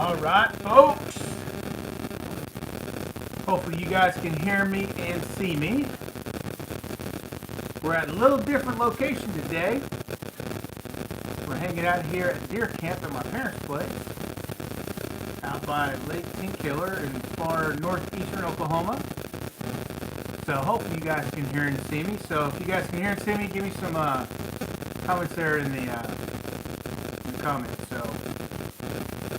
Alright, folks. Hopefully you guys can hear me and see me. We're at a little different location today. We're hanging out here at Deer Camp at my parents' place, out by Lake Tenkiller in far northeastern Oklahoma. So hopefully you guys can hear and see me. So if you guys can hear and see me, give me some comments there in the comments. So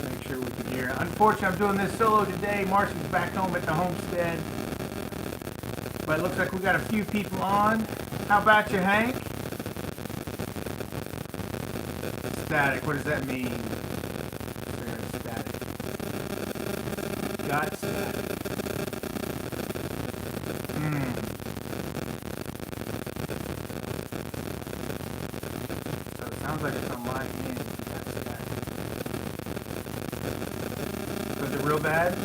make sure we can hear. Unfortunately, I'm doing this solo today. Marci's back home at the homestead, but it looks like we got a few people on. How about you, Hank? Static. What does that mean? Static. Got static. So it sounds like it's on my end. Got static. So is it real bad?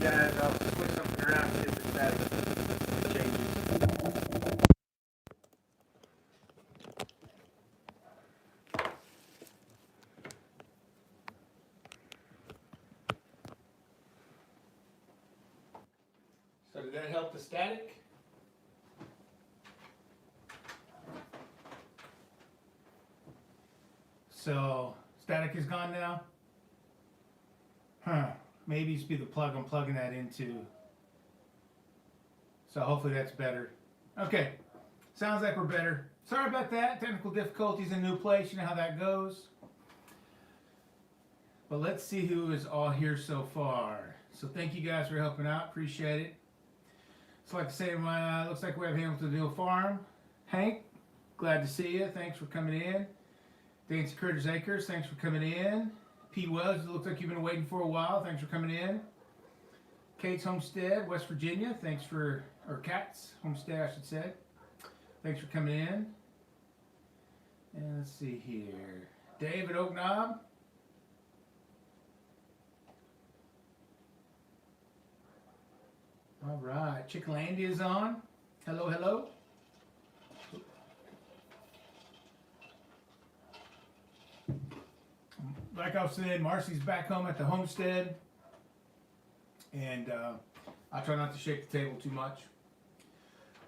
Guys, I'll switch something around see if the static changes. So did that help the static? So static is gone now? Huh. Maybe it's be the plug I'm plugging that into. So hopefully that's better. Okay, sounds like we're better. Sorry about that. Technical difficulties in a new place. You know how that goes. But let's see who is all here so far. So thank you guys for helping out. Appreciate it. So like I say, looks like we have Hamiltonville Farm. Hank, glad to see you. Thanks for coming in. Dancy Curtis Acres, thanks for coming in. P. Wells, it looks like you've been waiting for a while. Thanks for coming in. Kate's Homestead, West Virginia. Thanks for, or Kat's Homestead, I should say. Thanks for coming in. And let's see here. David Oak Knob. All right. Chickalandia is on. Hello, hello. Like I was saying, Marci's back home at the homestead, and I try not to shake the table too much.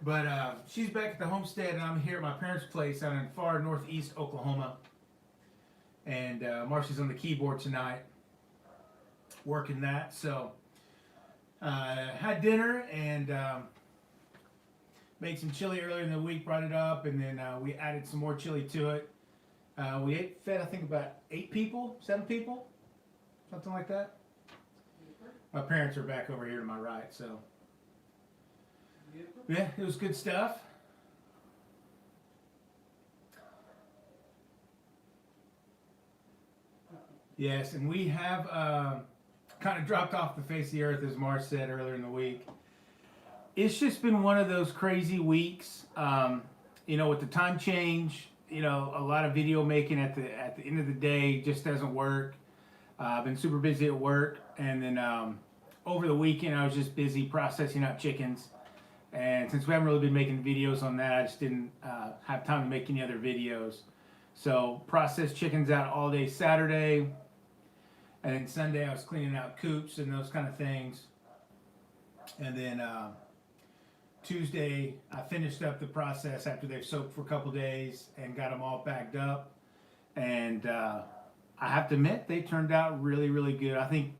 But she's back at the homestead, and I'm here at my parents' place out in far northeast Oklahoma. And Marci's on the keyboard tonight, working that. So had dinner and made some chili earlier in the week, brought it up, and then we added some more chili to it. We fed, I think, about 8 people, 7 people, something like that. My parents are back over here to my right, so. Yeah, it was good stuff. Yes, and we have kind of dropped off the face of the earth, as Marc said earlier in the week. It's just been one of those crazy weeks, you know, with the time change. You know, a lot of video making at the end of the day just doesn't work. I've been super busy at work, and then over the weekend I was just busy processing out chickens. And since we haven't really been making videos on that, I just didn't have time to make any other videos. So processed chickens out all day Saturday, and then Sunday I was cleaning out coops and those kind of things. And then Tuesday, I finished up the process after they've soaked for a couple days and got them all bagged up. And I have to admit, they turned out really, really good. I think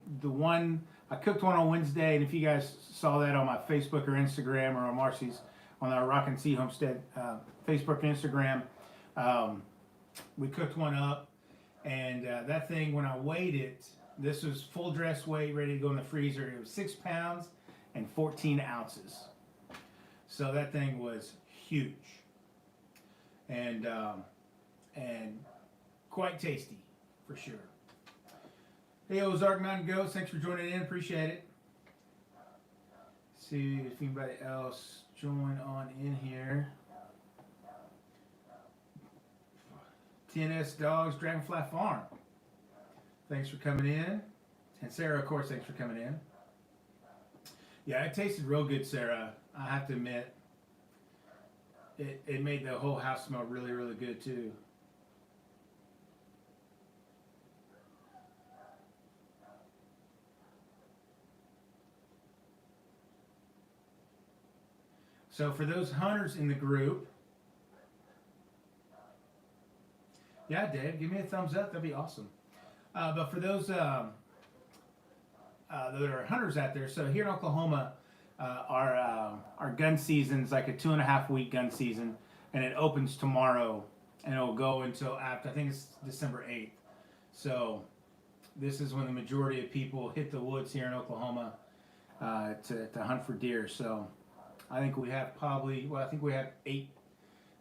I cooked one on Wednesday, and if you guys saw that on my Facebook or Instagram or on Marci's, on our Rock and Sea Homestead Facebook and Instagram, we cooked one up. And that thing, when I weighed it, this was full dress weight, ready to go in the freezer. It was 6 pounds and 14 ounces. So that thing was huge. And quite tasty, for sure. Hey, Ozark Mountain Goats, thanks for joining in. Appreciate it. See if anybody else join on in here. TNS Dogs, Dragonfly Farm. Thanks for coming in. And Sarah, of course, thanks for coming in. Yeah, it tasted real good, Sarah. I have to admit. It made the whole house smell really, really good, too. So for those hunters in the group, yeah, Dave, give me a thumbs up. That'd be awesome. But for those that are hunters out there, so here in Oklahoma, our gun season's like a 2.5-week gun season, and it opens tomorrow, and it'll go until after, I think it's December 8th. So this is when the majority of people hit the woods here in Oklahoma to hunt for deer. So I think we have I think we have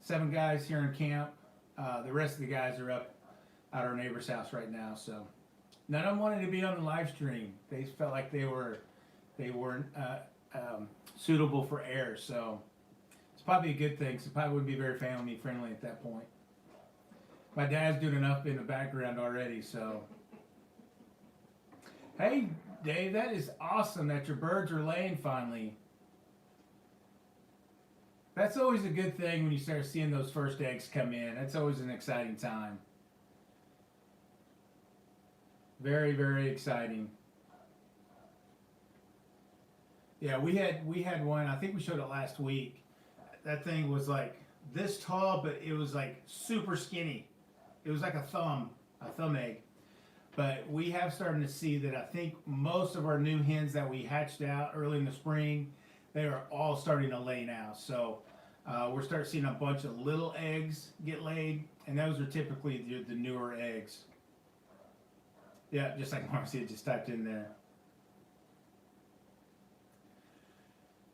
7 guys here in camp. The rest of the guys are up at our neighbor's house right now. So none of them wanted to be on the live stream. They felt like they weren't suitable for air. So it's probably a good thing. So it probably wouldn't be very family friendly at that point. My dad's doing enough in the background already. So hey, Dave, that is awesome that your birds are laying finally. That's always a good thing when you start seeing those first eggs come in. That's always an exciting time. Very, very exciting. Yeah, we had one. I think we showed it last week. That thing was like this tall, but it was like super skinny. It was like a thumb egg. But we have started to see that I think most of our new hens that we hatched out early in the spring, they are all starting to lay now. So we're starting to see a bunch of little eggs get laid, and those are typically the newer eggs. Yeah, just like Marci just typed in there.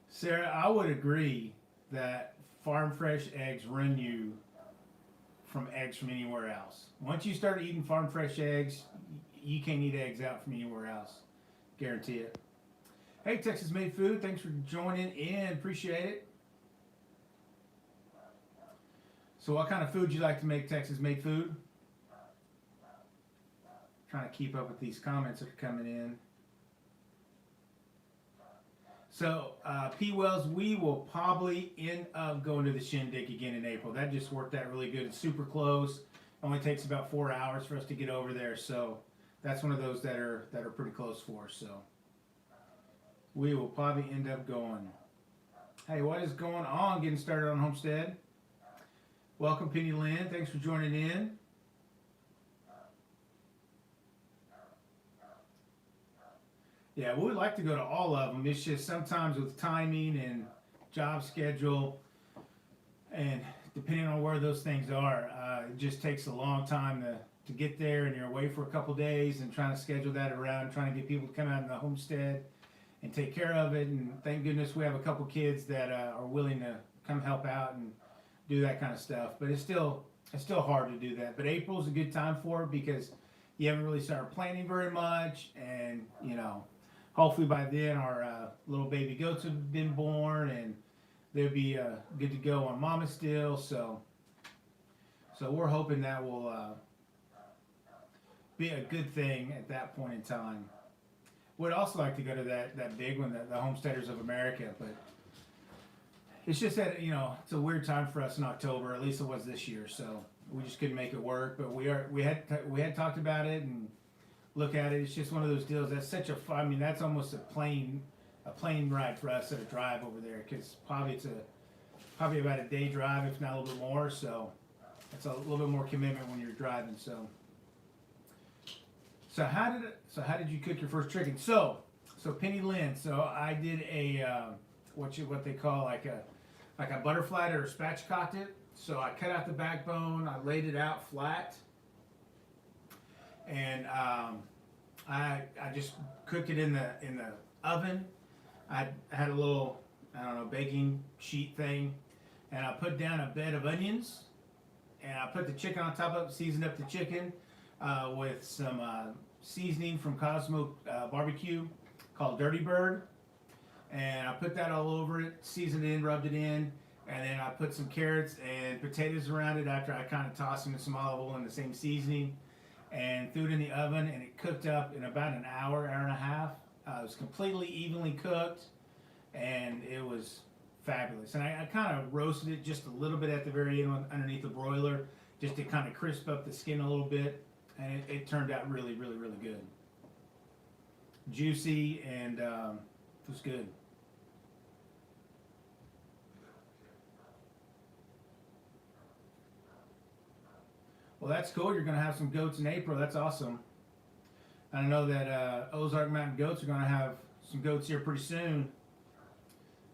Sarah, I would agree that farm fresh eggs run you from eggs from anywhere else. Once you start eating farm fresh eggs, you can't eat eggs out from anywhere else. Guarantee it. Hey, Texas Made Food, thanks for joining in. Appreciate it. So what kind of food you like to make, Texas Made Food? Trying to keep up with these comments that are coming in. So, P. Wells, we will probably end up going to the Shindig again in April. That just worked out really good. It's super close. Only takes about 4 hours for us to get over there. So that's one of those that are pretty close for us. So we will probably end up going. Hey, what is going on? Getting started on Homestead. Welcome, Penny Lynn. Thanks for joining in. Yeah, we would like to go to all of them. It's just sometimes with timing and job schedule and depending on where those things are, it just takes a long time to get there, and you're away for a couple days and trying to schedule that around, trying to get people to come out in the homestead and take care of it. And thank goodness we have a couple kids that are willing to come help out and do that kind of stuff. But it's still hard to do that. But April's a good time for it because you haven't really started planning very much, and hopefully by then our little baby goats have been born and they'll be good to go on mama still. So we're hoping that will be a good thing at that point in time. Would also like to go to that big one, the Homesteaders of America, but it's just that it's a weird time for us in October. At least it was this year, so we just couldn't make it work. But we had talked about it and look at it. It's just one of those deals. That's such a fun. I mean, that's almost a plane ride for us at a drive over there, because it's probably about a day drive, if not a little bit more. So it's a little bit more commitment when you're driving. So how did you cook your first chicken? So Penny Lynn. So I did a what they call like a butterfly or spatchcocked it. So I cut out the backbone. I laid it out flat. And I just cooked it in the oven. I had a little baking sheet thing, and I put down a bed of onions and I put the chicken on top of it, seasoned up the chicken with some seasoning from Cosmo Barbecue called Dirty Bird. And I put that all over it, seasoned it in, rubbed it in, and then I put some carrots and potatoes around it after I kind of tossed them in some olive oil and the same seasoning, and threw it in the oven, and it cooked up in about an hour, hour and a half. It was completely evenly cooked, and it was fabulous. And I kind of roasted it just a little bit at the very end underneath the broiler, just to kind of crisp up the skin a little bit, and it turned out really, really, really good. Juicy, and it was good. Well, that's cool. You're going to have some goats in April. That's awesome. I know that Ozark Mountain Goats are going to have some goats here pretty soon.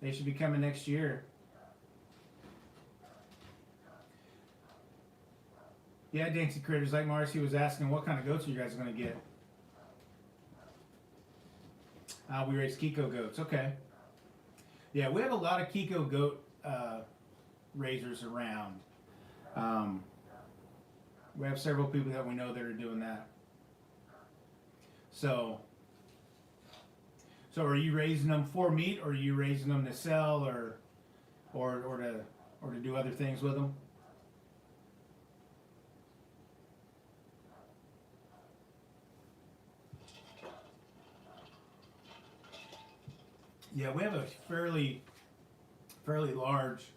They should be coming next year. Yeah, Dancy Critters, like Marci was asking, what kind of goats are you guys going to get? We raise Kiko goats. Okay. Yeah, we have a lot of Kiko goat raisers around. We have several people that we know that are doing that. So are you raising them for meat, or are you raising them to sell, or to do other things with them? Yeah, we have a fairly large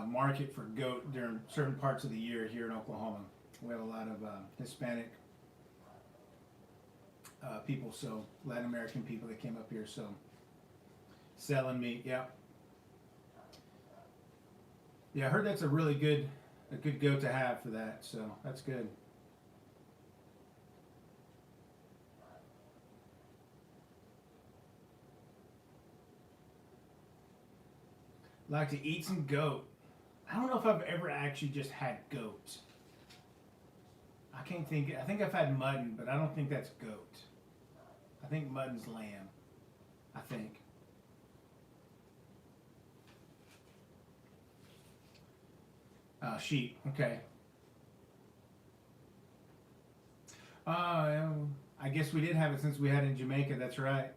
market for goat during certain parts of the year here in Oklahoma. We have a lot of Hispanic people, so Latin American people that came up here, so selling meat. Yeah, I heard that's a good goat to have for that, so that's good. Like to eat some goat. I don't know if I've ever actually just had goat. I can't think. I think I've had mutton, but I don't think that's goat. I think mutton's lamb. I think. Sheep. Okay. I guess we did have it since we had it in Jamaica. That's right.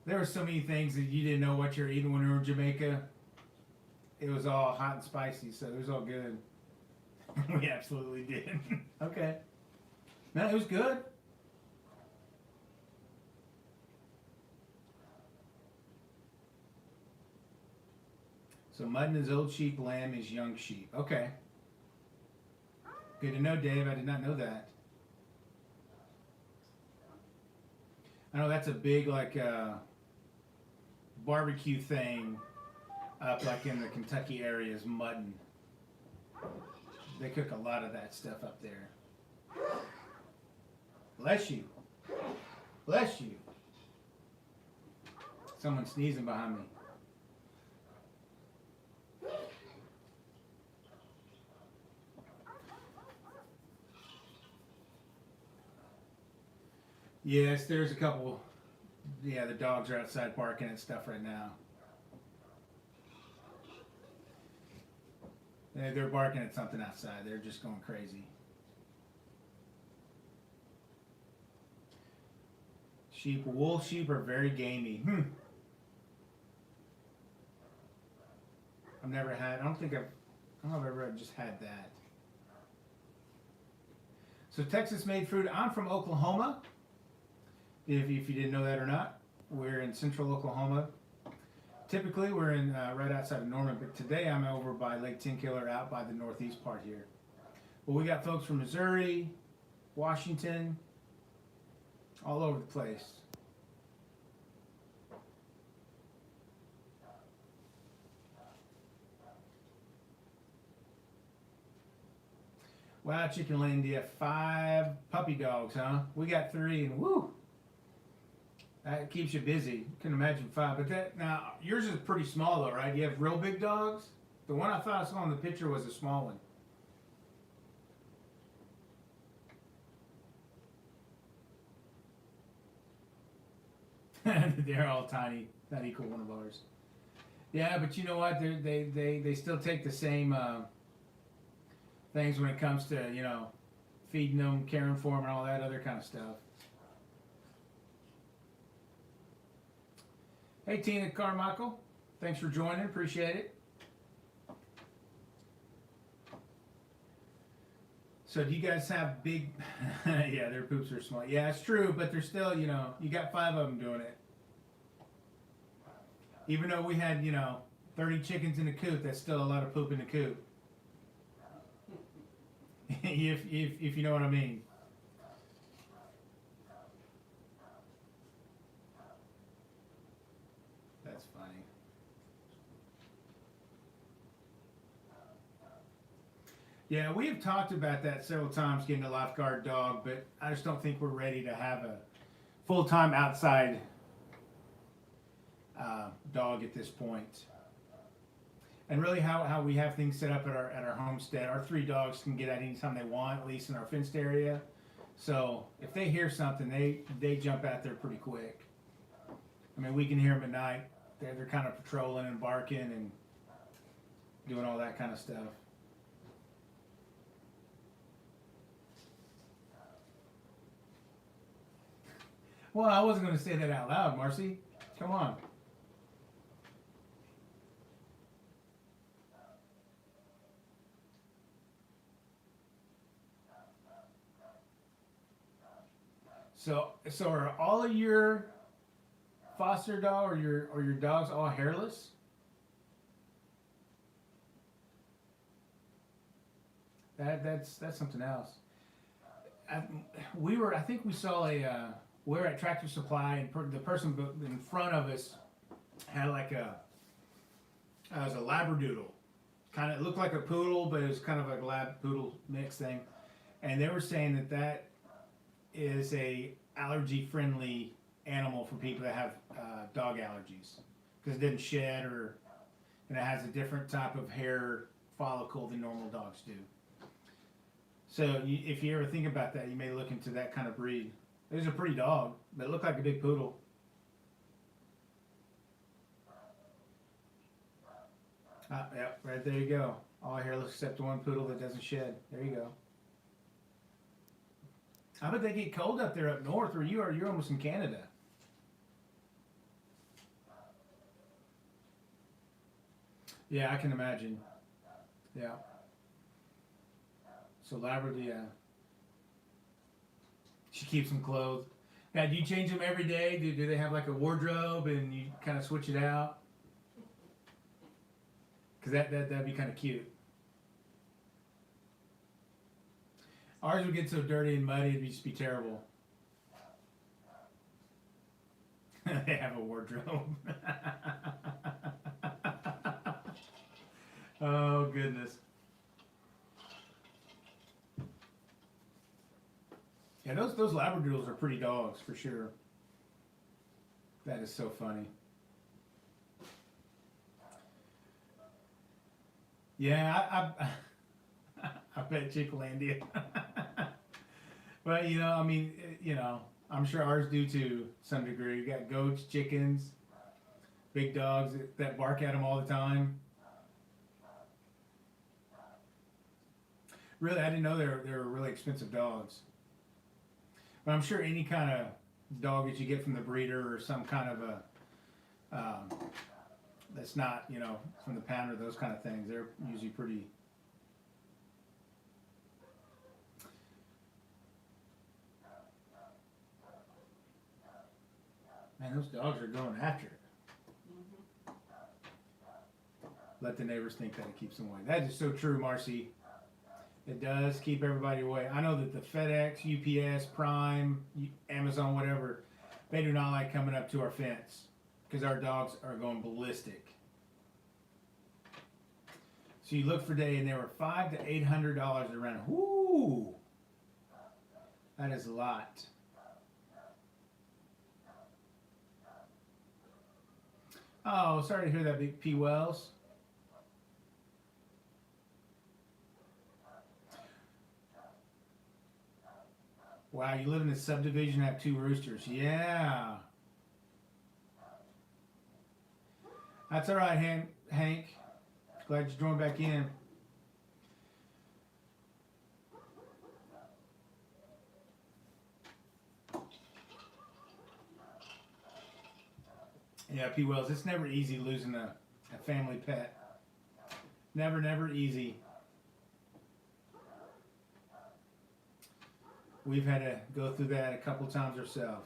There were so many things that you didn't know what you're eating when you were in Jamaica. It was all hot and spicy, so it was all good. We absolutely did. Okay. No, it was good. So mutton is old sheep, lamb is young sheep. Okay. Good to know, Dave. I did not know that. I know that's a big, like, barbecue thing up like in the Kentucky area is mutton. They cook a lot of that stuff up there. Bless you. Bless you. Someone sneezing behind me. Yes, there's a couple. Yeah, the dogs are outside barking at stuff right now. They're barking at something outside. They're just going crazy. Sheep, wool sheep are very gamey. I've never had. I don't know if I've ever just had that. So Texas made fruit. I'm from Oklahoma. If you didn't know that or not, we're in central Oklahoma. Typically, we're in right outside of Norman, but today I'm over by Lake Tenkiller, out by the northeast part here. But we got folks from Missouri, Washington, all over the place. Wow, Chicken Landia, 5 puppy dogs, huh? We got 3, and woo! That keeps you busy. You can imagine 5. But that, now, yours is pretty small though, right? You have real big dogs? The one I thought I saw in the picture was a small one. They're all tiny. Not equal one of ours. Yeah, but you know what? They still take the same things when it comes to feeding them, caring for them, and all that other kind of stuff. Hey, Tina Carmichael, thanks for joining. Appreciate it. So do you guys have big? Yeah, their poops are small. Yeah, it's true, but they're still, you got 5 of them doing it. Even though we had, 30 chickens in the coop, that's still a lot of poop in the coop. if you know what I mean. That's funny. Yeah, we have talked about that several times, getting a lifeguard dog, but I just don't think we're ready to have a full-time outside dog at this point. And really, how we have things set up at our homestead, our 3 dogs can get out anytime they want, at least in our fenced area. So if they hear something, they jump out there pretty quick. I mean, we can hear them at night. They're kind of patrolling and barking and doing all that kind of stuff. Well, I wasn't going to say that out loud, Marci. Come on. So are all of your foster dog or your dogs all hairless? That's something else. I, I think we saw we were at Tractor Supply, and the person in front of us had like it was a Labradoodle. Kind of looked like a poodle, but it was kind of like a lab poodle mix thing. And they were saying that is a allergy friendly animal for people that have dog allergies, because it doesn't shed and it has a different type of hair follicle than normal dogs do. So if you ever think about that, you may look into that kind of breed. It was a pretty dog, but it looked like a big poodle. Yeah, right there you go. All hairless except the one poodle that doesn't shed. There you go. I bet they get cold up there up north where you are. You're almost in Canada. Yeah, I can imagine. Yeah. So Labrador, yeah. She keeps them clothed. Now, do you change them every day? Do they have like a wardrobe and you kind of switch it out? Because that'd be kind of cute. Ours would get so dirty and muddy, it'd just be terrible. They have a wardrobe. Oh, goodness. Yeah, those Labradoodles are pretty dogs for sure. That is so funny. Yeah, I bet Chicklandia. But I mean, I'm sure ours do to some degree. You got goats, chickens, big dogs that bark at them all the time. Really, I didn't know they were really expensive dogs. But I'm sure any kind of dog that you get from the breeder or some kind of that's not from the pound or those kind of things, they're usually pretty. Man, those dogs are going after it. Let the neighbors think that it keeps them away. That is so true, Marci. It does keep everybody away. I know that the FedEx, UPS, Prime, Amazon, whatever, they do not like coming up to our fence because our dogs are going ballistic. So you look for day, and they were $500 to $800 around. Whoo, that is a lot. Oh, sorry to hear that, Big P. Wells. Wow, you live in a subdivision and have 2 roosters. Yeah. That's all right, Hank. Glad you joined back in. Yeah, P. Wells, it's never easy losing a family pet. Never easy. We've had to go through that a couple times ourselves.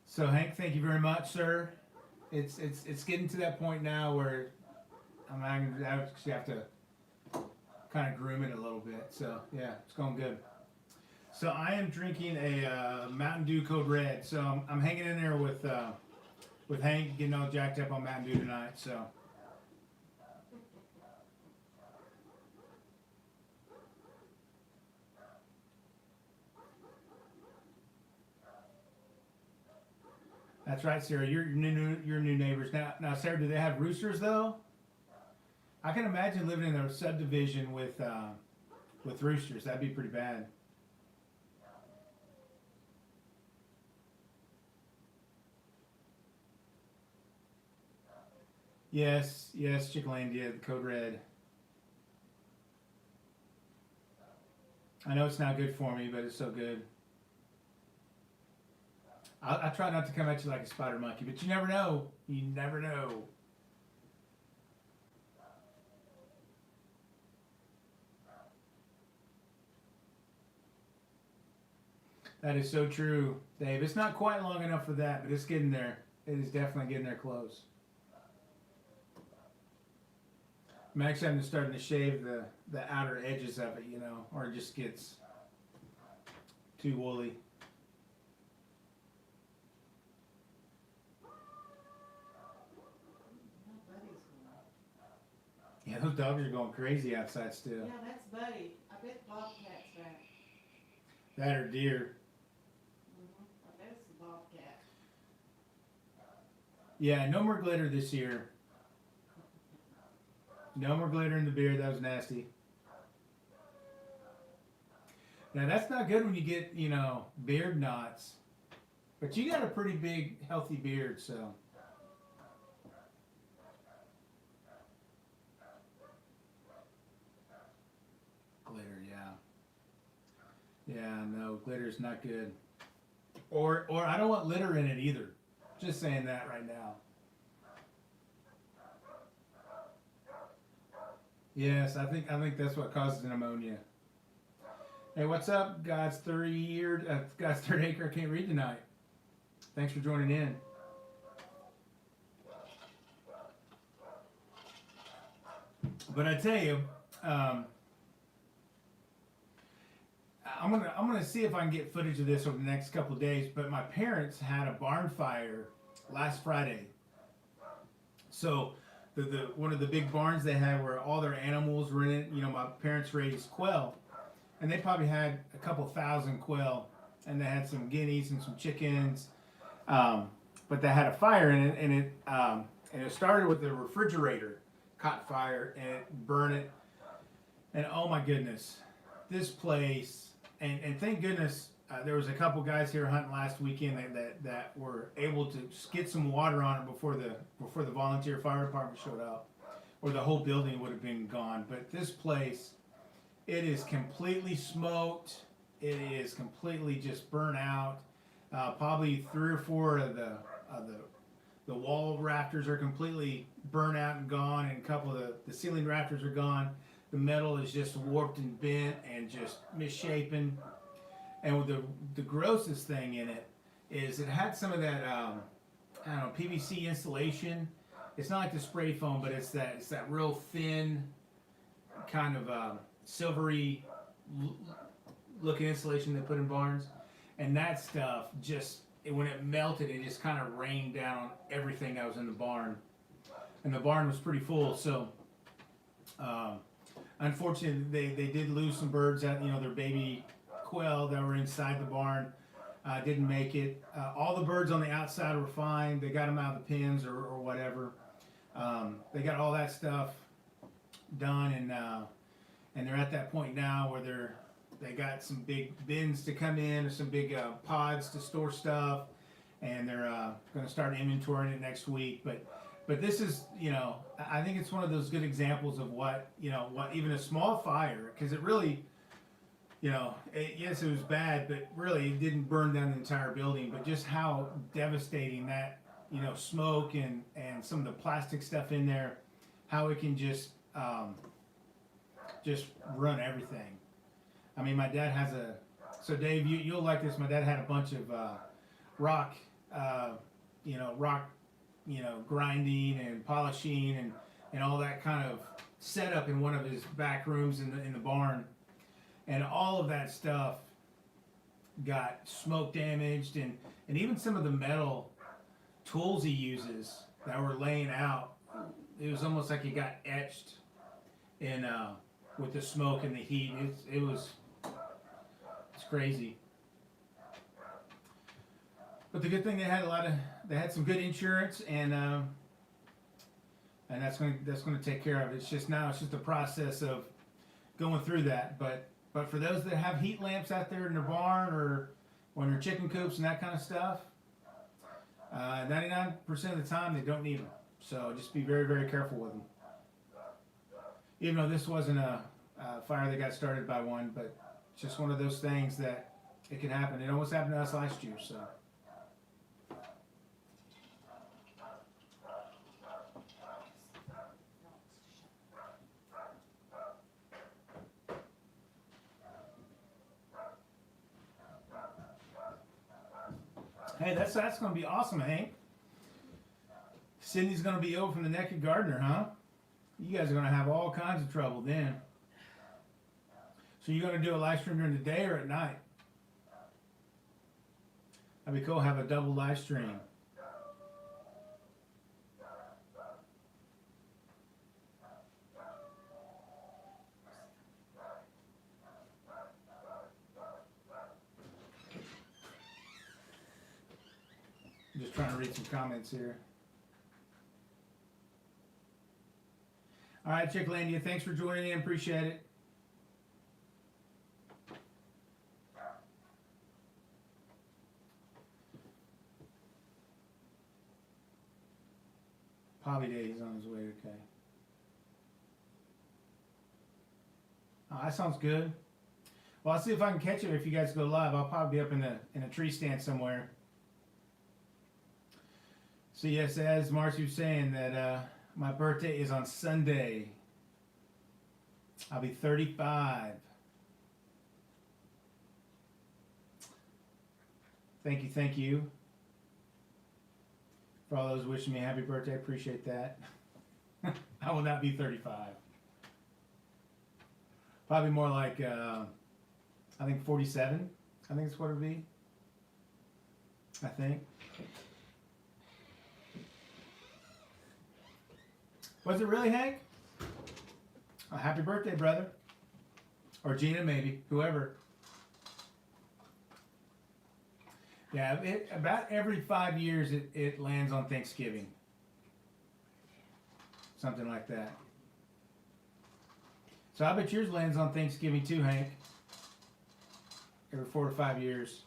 So Hank, thank you very much, sir. It's getting to that point now where I actually have to kind of groom it a little bit. So yeah, it's going good. So I am drinking a Mountain Dew Code Red. So I'm hanging in there with Hank, getting all jacked up on Mountain Dew tonight. So. That's right, Sarah. You're new neighbors now. Sarah, do they have roosters though? I can imagine living in a subdivision with roosters. That'd be pretty bad. Yes, Chickalandia, the Code Red. I know it's not good for me, but it's so good. I try not to come at you like a spider monkey, but you never know. You never know. That is so true, Dave. It's not quite long enough for that, but it's getting there. It is definitely getting there close. I'm actually starting to shave the outer edges of it, or it just gets too woolly. Yeah, those dogs are going crazy outside still. Yeah, that's Buddy. I bet Bobcat's back. That or deer. I bet it's the Bobcat. Yeah, no more glitter this year. No more glitter in the beard. That was nasty. Now that's not good when you get, beard knots. But you got a pretty big, healthy beard, so. Glitter, yeah. Yeah, no, glitter's not good. Or I don't want litter in it either. Just saying that right now. Yes, I think that's what causes pneumonia. Hey, what's up, God's God's third acre? I can't read tonight. Thanks for joining in. But I tell you, I'm gonna see if I can get footage of this over the next couple of days. But my parents had a barn fire last Friday, so the one of the big barns they had where all their animals were in it. My parents raised quail, and they probably had a couple thousand quail, and they had some guineas and some chickens. But they had a fire in it, and it started with the refrigerator caught fire and it burned it. And oh my goodness, this place. And thank goodness there was a couple guys here hunting last weekend that were able to get some water on it before the volunteer fire department showed up, or the whole building would have been gone. But this place, it is completely smoked. It is completely just burnt out. Probably 3 or 4 of the wall rafters are completely burnt out and gone, and a couple of the ceiling rafters are gone. The metal is just warped and bent and just misshapen. And the grossest thing in it is it had some of that PVC insulation. It's not like the spray foam, but it's that real thin kind of silvery looking insulation they put in barns. And that stuff when it melted, it just kind of rained down on everything that was in the barn. And the barn was pretty full, so unfortunately, they did lose some birds that, their baby quail that were inside the barn didn't make it. All the birds on the outside were fine. They got them out of the pens or whatever. They got all that stuff done, and they're at that point now where they got some big bins to come in, or some big pods to store stuff, and they're going to start inventorying it next week. But this is, I think it's one of those good examples of what even a small fire, because it really, yes, it was bad, but really it didn't burn down the entire building. But just how devastating that, smoke and some of the plastic stuff in there, how it can just run everything. I mean, my dad has so Dave, you'll like this. My dad had a bunch of rock, grinding and polishing and all that kind of setup in one of his back rooms in the barn, and all of that stuff got smoke damaged, and even some of the metal tools he uses that were laying out, it was almost like it got etched in with the smoke and the heat. It's crazy. But the good thing, they had some good insurance, and that's going to take care of it. It's just a process of going through that. But for those that have heat lamps out there in their barn or on their chicken coops and that kind of stuff, 99% of the time they don't need them. So just be very, very careful with them. Even though this wasn't a fire that got started by one, but it's just one of those things that it can happen. It almost happened to us last year. So. Hey, that's going to be awesome, Hank. Sydney's going to be over from the Naked Gardener, huh? You guys are going to have all kinds of trouble then. So you're going to do a live stream during the day or at night? That'd be cool. Have a double live stream. I'm just trying to read some comments here. All right, Chicklandia, thanks for joining in. Appreciate it. Poppy Day is on his way, okay. Oh, that sounds good. Well, I'll see if I can catch it if you guys go live. I'll probably be up in a tree stand somewhere. So yes, as Marci was saying, that my birthday is on Sunday. I'll be 35. Thank you. For all those wishing me a happy birthday, I appreciate that. I will not be 35. Probably more like, I think 47. I think that's what it would be. I think. Was it really, Hank? Oh, happy birthday, brother. Or Gina, maybe. Whoever. Yeah, about every 5 years it lands on Thanksgiving. Something like that. So I bet yours lands on Thanksgiving too, Hank. Every 4 to 5 years.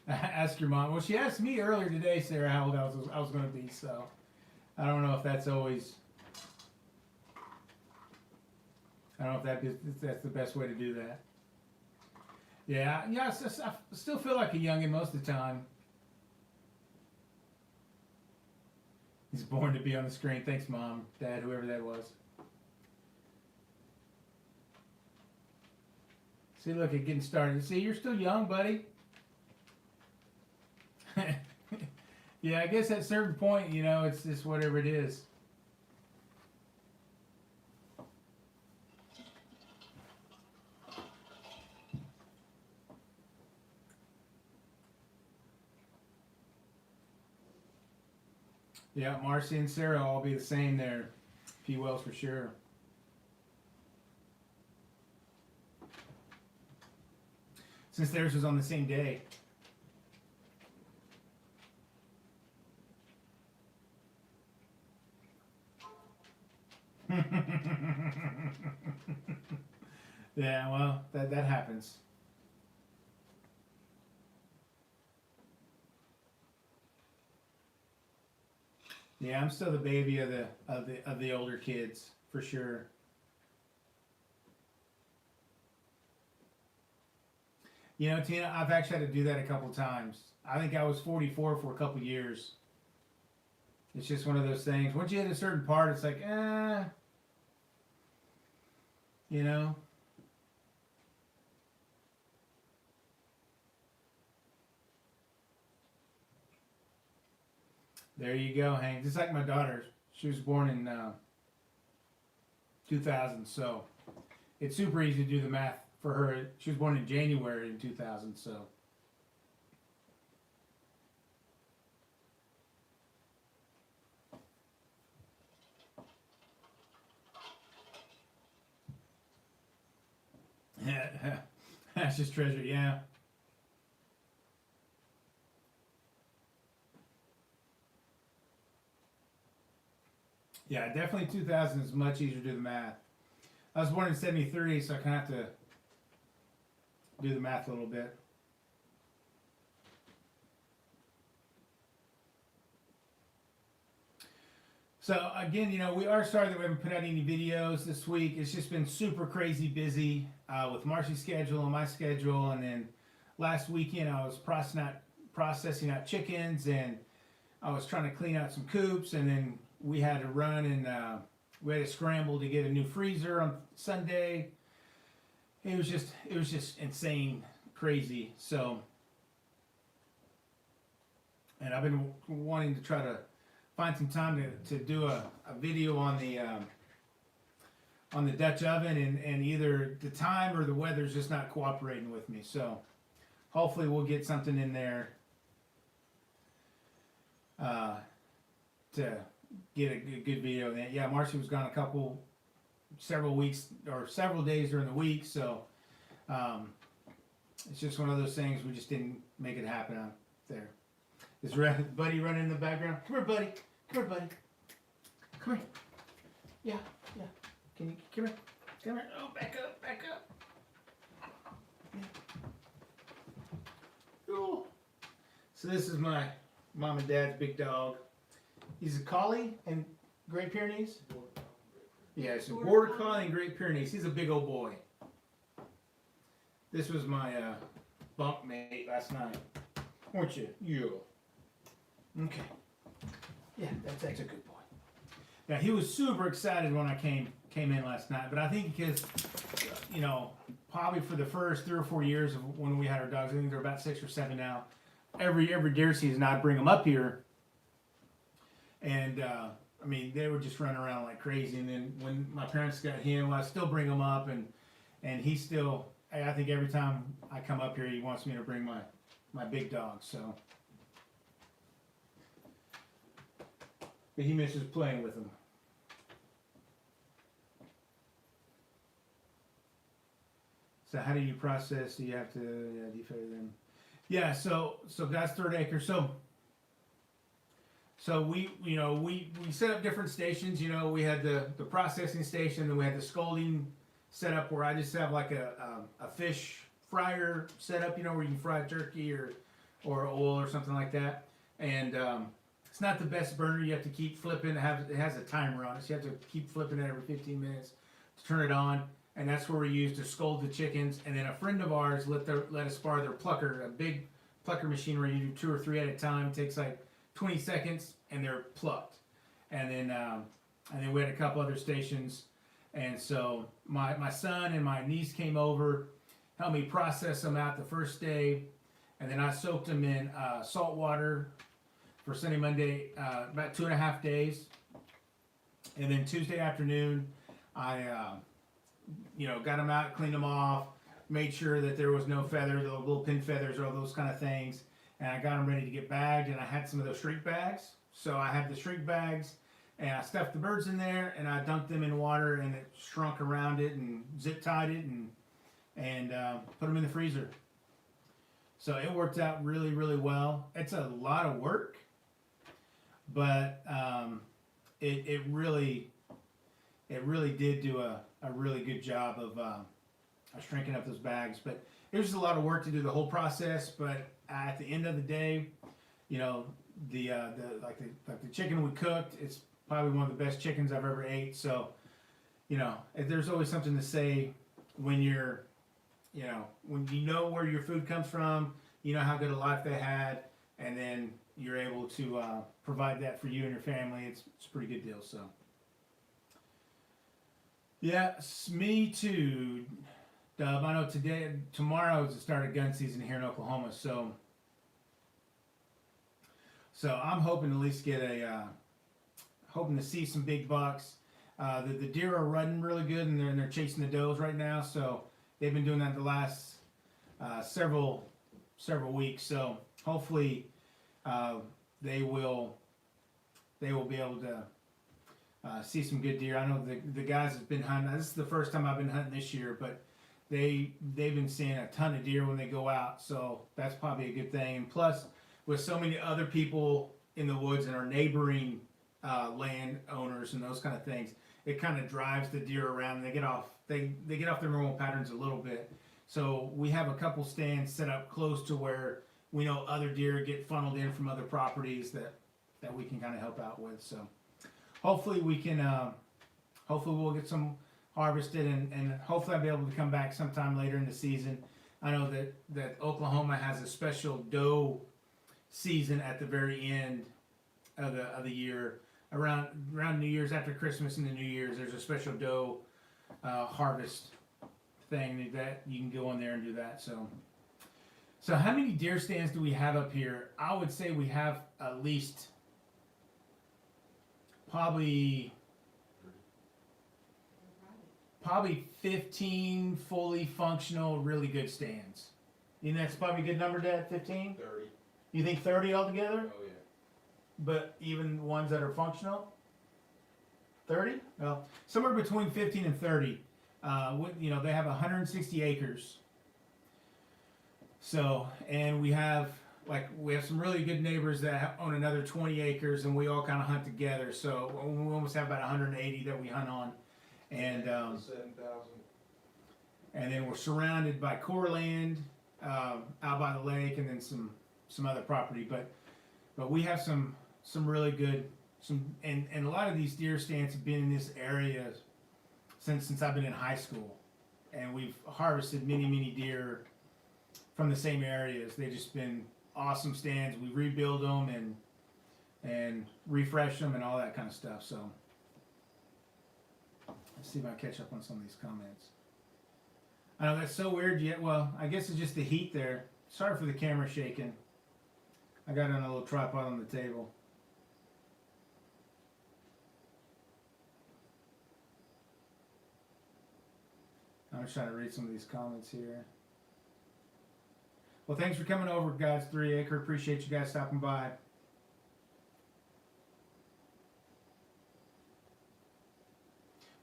Ask your mom. Well, she asked me earlier today, Sarah, how old I was going to be, so I don't know if that's always... I don't know if that's the best way to do that. Yeah, I still feel like a youngin' most of the time. He's born to be on the screen. Thanks, Mom, Dad, whoever that was. See, look, it's getting started. See, you're still young, buddy. Yeah, I guess at a certain point, it's just whatever it is. Yeah, Marci and Sarah all be the same there. P. Wells for sure. Since theirs was on the same day. Yeah, well, that happens. Yeah, I'm still the baby of the older kids for sure. You know, Tina, I've actually had to do that a couple times. I think I was 44 for a couple years. It's just one of those things. Once you hit a certain part, it's like, you know. There you go, Hank. Just like my daughter, she was born in 2000, so it's super easy to do the math for her. She was born in January in 2000, so. That's just treasure, yeah. Yeah, definitely 2000 is much easier to do the math. I was born in 73, so I kind of have to do the math a little bit. So again, you know, we are sorry that we haven't put out any videos this week. It's just been super crazy busy with Marci's schedule and my schedule, and then last weekend I was processing out chickens, and I was trying to clean out some coops, and then we had to run and we had to scramble to get a new freezer on Sunday. It was just insane, crazy. So, and I've been wanting to try to find some time to do a video on the Dutch oven, and either the time or the weather's just not cooperating with me. So hopefully we'll get something in there to get a good video. Yeah, Marci was gone several weeks or several days during the week, so it's just one of those things, we just didn't make it happen out there. Is Buddy running in the background? Come here, Buddy. Come here, Buddy. Come here. Yeah, yeah. Can you come here? Come here. Oh, back up, back up. Yeah. Oh. So this is my mom and dad's big dog. He's a collie and Great Pyrenees. Yeah, it's a border collie and Great Pyrenees. He's a big old boy. This was my bunk mate last night, weren't you? Yeah. Okay. Yeah, that's a good boy. Yeah, he was super excited when I came in last night, but I think because, you know, probably for the first 3 or 4 years of when we had our dogs, I think they're about 6 or 7 now. Every deer season, I'd bring them up here, and I mean, they would just run around like crazy. And then when my parents got him, I still bring him up, and he still, I think every time I come up here, he wants me to bring my big dog. So, but he misses playing with them. So how do you process? Do you have to defeather them? Yeah. So that's third acre. So we set up different stations. You know, we had the processing station, then we had the scolding set up where I just have like a fish fryer set up, you know, where you can fry turkey or oil or something like that. And it's not the best burner. You have to keep flipping. It has a timer on it, so you have to keep flipping it every 15 minutes to turn it on. And that's where we use to scold the chickens. And then a friend of ours let us borrow their plucker, a big plucker machine where you do 2 or 3 at a time. It takes like 20 seconds, and they're plucked. And then we had a couple other stations. And so my son and my niece came over, helped me process them out the first day, and then I soaked them in salt water for Sunday, Monday, about 2.5 days. And then Tuesday afternoon, I got them out, cleaned them off, made sure that there was no feathers, the little pin feathers, or all those kind of things. And I got them ready to get bagged, and I had some of those shrink bags. So I had the shrink bags, and I stuffed the birds in there, and I dunked them in water, and it shrunk around it, and zip tied it, and put them in the freezer. So it worked out really, really well. It's a lot of work, but it really did do a really good job of shrinking up those bags. But it was just a lot of work to do the whole process, but at the end of the day, you know, the chicken we cooked, it's probably one of the best chickens I've ever ate. So, you know, there's always something to say when you're, you know, when you know where your food comes from, you know how good a life they had, and then you're able to provide that for you and your family. It's a pretty good deal. So, yeah, me too, Dub. I know tomorrow is the start of gun season here in Oklahoma, so I'm hoping to at least get hoping to see some big bucks. The deer are running really good, and they're chasing the does right now. So they've been doing that the last several weeks. So hopefully they will be able to see some good deer. I know the guys have been hunting. This is the first time I've been hunting this year, but they've been seeing a ton of deer when they go out. So that's probably a good thing. And plus, with so many other people in the woods and our neighboring land owners and those kind of things, it kind of drives the deer around. And they get off their normal patterns a little bit. So we have a couple stands set up close to where we know other deer get funneled in from other properties that we can kind of help out with. So hopefully we can hopefully we'll get some harvested, and hopefully I'll be able to come back sometime later in the season. I know that Oklahoma has a special doe season at the very end of the year, around New Year's, after Christmas and the New Year's. There's a special doe harvest thing that you can go in there and do that. So how many deer stands do we have up here? I would say we have at least probably 15 fully functional, really good stands. You think that's probably a good number, Dad? 15? 30. You think 30 altogether? Oh, yeah. But even ones that are functional? 30? Well, somewhere between 15 and 30. They have 160 acres. So, and we have some really good neighbors that own another 20 acres, and we all kind of hunt together. So we almost have about 180 that we hunt on. And 7,000. and then we're surrounded by core land out by the lake, and then some other property. But we have some really good and a lot of these deer stands have been in this area since I've been in high school, and we've harvested many deer from the same areas. They've just been awesome stands. We rebuild them and refresh them and all that kind of stuff. So let's see if I catch up on some of these comments. I know that's so weird. Yet, well, I guess it's just the heat there. Sorry for the camera shaking. I got it on a little tripod on the table. I'm just trying to read some of these comments here. Well, thanks for coming over, guys. 3 Acre. Appreciate you guys stopping by.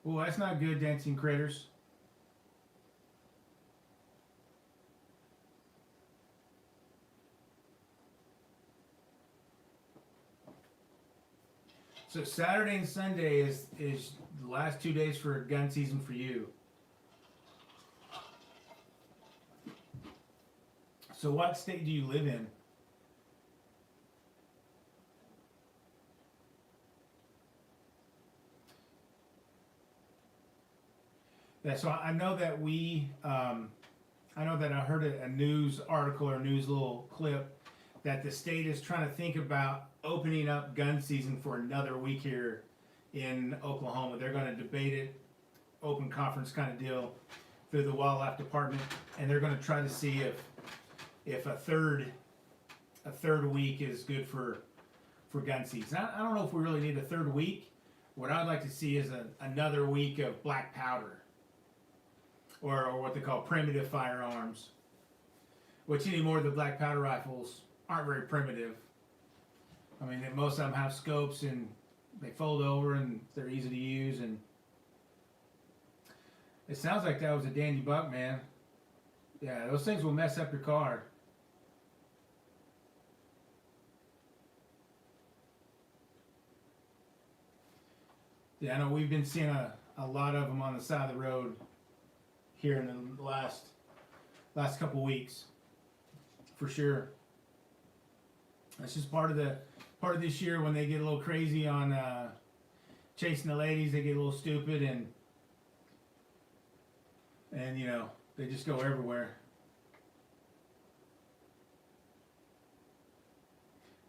Well, that's not good, Dancing Critters. So Saturday and Sunday is the last 2 days for gun season for you. So what state do you live in? Yeah, so I know that I heard a news article or a news little clip that the state is trying to think about opening up gun season for another week here in Oklahoma. They're going to debate it, open conference kind of deal through the wildlife department, and they're going to try to see if a third week is good for gun season. I don't know if we really need a third week. What I'd like to see is another week of black powder, or what they call primitive firearms, which anymore the black powder rifles aren't very primitive. I mean, most of them have scopes and they fold over and they're easy to use. And it sounds like that was a dandy buck, man. Yeah, those things will mess up your car. Yeah, I know we've been seeing a lot of them on the side of the road here in the last couple weeks, for sure. That's just part of this year when they get a little crazy on chasing the ladies. They get a little stupid and you know, they just go everywhere.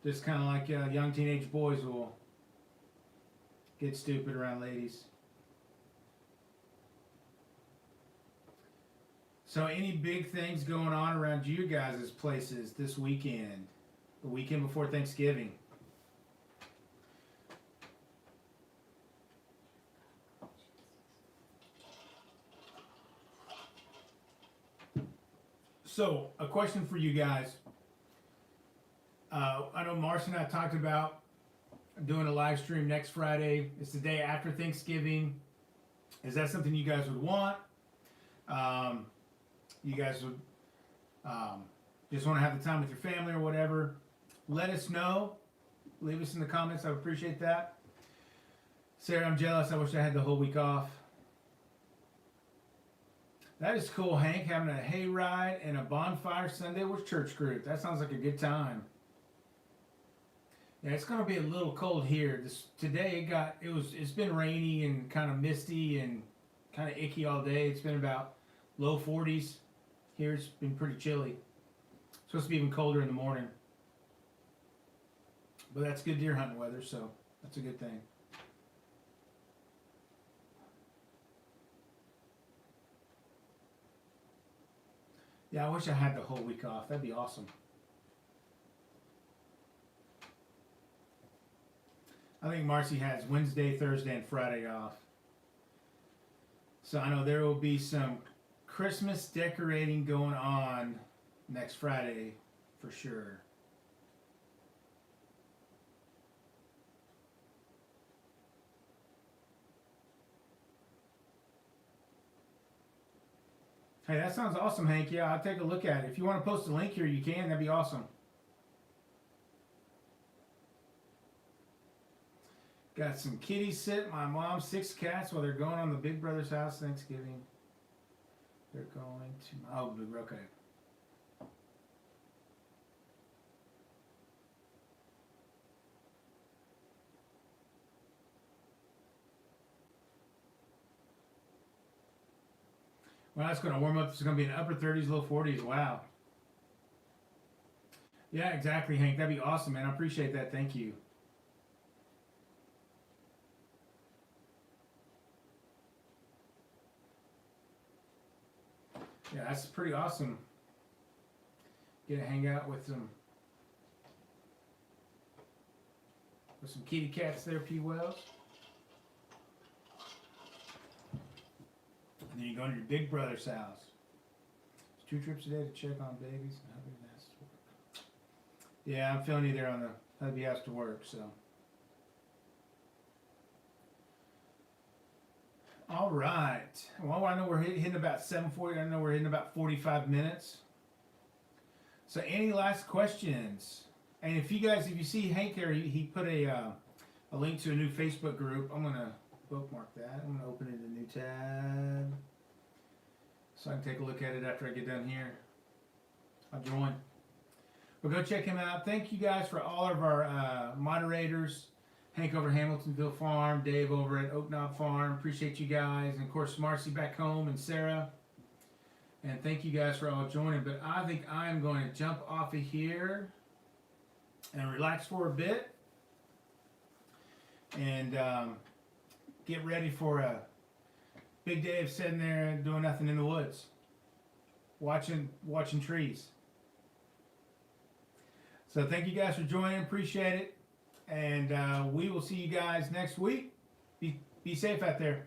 Just kind of like young teenage boys will get stupid around ladies. So any big things going on around you guys' places this weekend? The weekend before Thanksgiving? So, a question for you guys. I know Marci and I talked about doing a live stream next Friday. It's the day after Thanksgiving. Is that something you guys would want? You guys would just want to have the time with your family or whatever? Let us know. Leave us in the comments. I would appreciate that. Sarah, I'm jealous. I wish I had the whole week off. That is cool, Hank, having a hayride and a bonfire Sunday with church group. That sounds like a good time. Yeah, it's gonna be a little cold here. Today it's been rainy and kind of misty and kind of icky all day. It's been about low 40s. Here it's been pretty chilly. It's supposed to be even colder in the morning. But that's good deer hunting weather, so that's a good thing. Yeah, I wish I had the whole week off. That'd be awesome. I think Marci has Wednesday, Thursday, and Friday off. So I know there will be some Christmas decorating going on next Friday for sure. Hey, that sounds awesome, Hank. Yeah, I'll take a look at it. If you want to post a link here, you can. That'd be awesome. Got some kitties sitting. My mom's 6 cats while they're going on the Big Brother's house Thanksgiving. They're going to... Oh, okay. Well, that's going to warm up. It's going to be in the upper 30s, low 40s. Wow. Yeah, exactly, Hank. That'd be awesome, man. I appreciate that. Thank you. Yeah, that's pretty awesome. Get to hang out with some kitty cats there, P. Wells. And then you go to your big brother's house. It's 2 trips a day to check on babies. And hubby has to work. Yeah, I'm feeling you there on the hubby has to work, so. All right. Well, I know we're hitting about 7:40. I know we're hitting about 45 minutes. So, any last questions? And if you see Hank there, he put a link to a new Facebook group. I'm gonna bookmark that. I'm gonna open it in a new tab so I can take a look at it after I get done here. I'll join. But go check him out. Thank you guys for all of our moderators. Hank over at Hamiltonville Farm, Dave over at Oak Knob Farm. Appreciate you guys. And of course, Marci back home and Sarah. And thank you guys for all joining. But I think I'm going to jump off of here and relax for a bit. And get ready for a big day of sitting there and doing nothing in the woods. Watching trees. So thank you guys for joining. Appreciate it. And we will see you guys next week. Be safe out there.